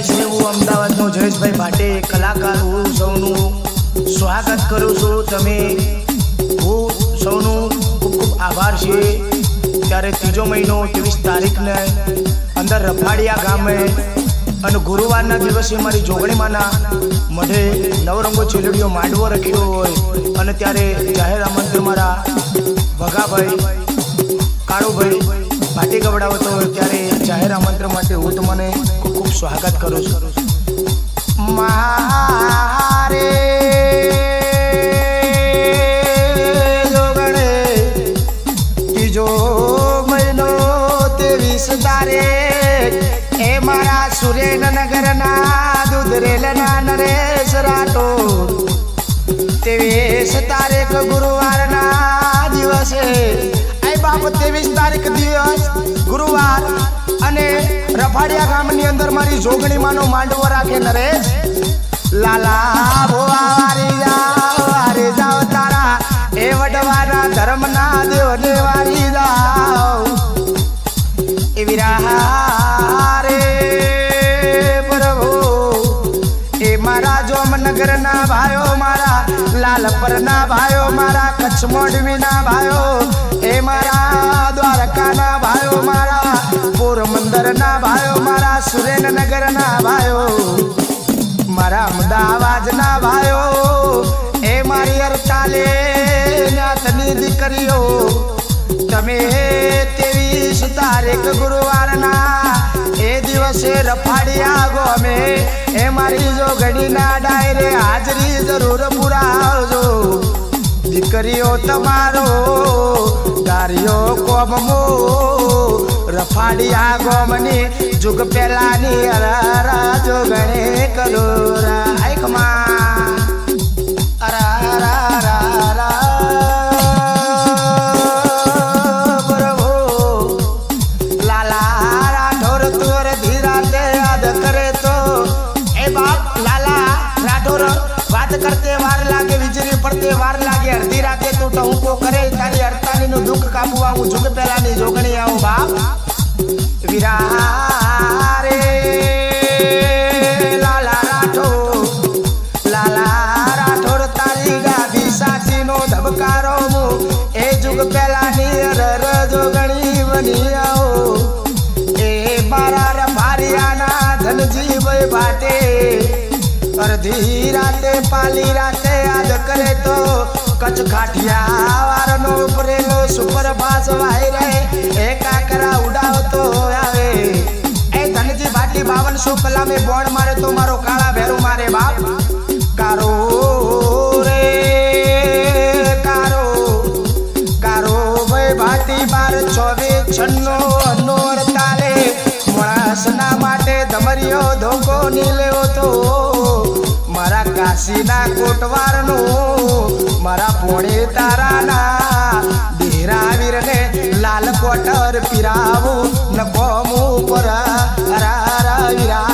છે હું અમદાવાદનો જયેશભાઈ ભાટે કલાકાર હું સૌનું સ્વાગત કરું છું તમે હું સૌનું ખૂબ ખૂબ આભાર છે ત્યારે ત્રીજો મહિનો 23 તારીખને અંદર રફાડિયા ગામે અને ગુરુવારના દિવસે મારી જોગણીમાંના મઢે નવરંગો ચેલડીઓ માંડવો રાખ્યો હોય અને ત્યારે જાહેર આમંત્રણ મારા ભગાભાઈ કાળુભાઈ ભાટી ગવડાવતો હોય ત્યારે જાહેર આમંત્રણ માટે હું તમને ખૂબ ખૂબ સ્વાગત કરું છું મારે જોગણે ત્રીજો મહિનો 23 તારીખ એ મારા સુરેન્દ્રનગરના દૂધરેલના નરેશ રાઠોડ 23 તારીખ ગુરુવારના દિવસે બાપ 23 તારીખ દિવસ ગુરુવાર અને રફાડિયા ગામની અંદર મારી જોગણીમાંનો માંડવો રાખે નરેશ લાલા ભોવારી જાવ તારા એ વડવાના ધર્મના દેવને વારી જાવ એ વિરારે પ્રભુ એ મારા જોમનગરના ભાઈઓ મારા લાલપરના ભાઈઓ મારા કચ્છ મોડવીના ભાઈઓ એ મારા દ્વારકાના ભાઈઓ મારા પોરબંદરના ભાઈઓ મારા સુરેન્દ્રનગરના ભાઈઓ મારા અમદાવાદના ભાઈઓ એ મારી અરતાલે નાતની દીકરીઓ તમે 23 તારીખ ગુરુવારના એ દિવસે રફાડિયા ગોમે એ મારી જોગણીના ડાયરે હાજરી જરૂર પુરાવજો દીકરીઓ તમારો ગારીઓ કોમમો રફાડિયા ગોમની જુગ પેલાની અરા જોગણે કરો રાઈકમાં અરા પ્રભુ લાલા રાઠોર તુર ધીરાતે યાદ કરે તો એ બાપ લાલા રાઠોર વાત કરતે વાર લાગે વીજળી પડતે વાર લાગે અડધી રાતે તું ટહુકો કરે તારી અડતાલીનું દુઃખ કાપવા હું જુગ પહેલાની જોગણી આવું બાપ વિરારે લાલા રાઠોડ તારી ગાદી સાચીનો ધબકારો હું એ જુગ પહેલાની અરર જોગણી બની આવો એ મારા રફાડિયાના ધનજીભાઈ ભાટે અડધી રાતે પાલી રાતે યાદ કરે તો કચ્છ કાઠિયા વારનો ઉપરેલો સુપરફાસ્ટ વાઈ રહે એ કાકરા ઉડાવતો આવે એ ધનજી ભાટી 5200 કલામે બોણ મારે તો મારો કાળા ભેરું મારે બાપ કારો રે કારો ભાઈ ભાટી 12 24 46 માણસના માટે ધમરિયો ધોકો ની લેવો તો મારા કાશીના કોટવારનો મારા પોણે તારાના દેરાવીરને લાલ કોટર પીરાવું નકોમું પર હરા વિરા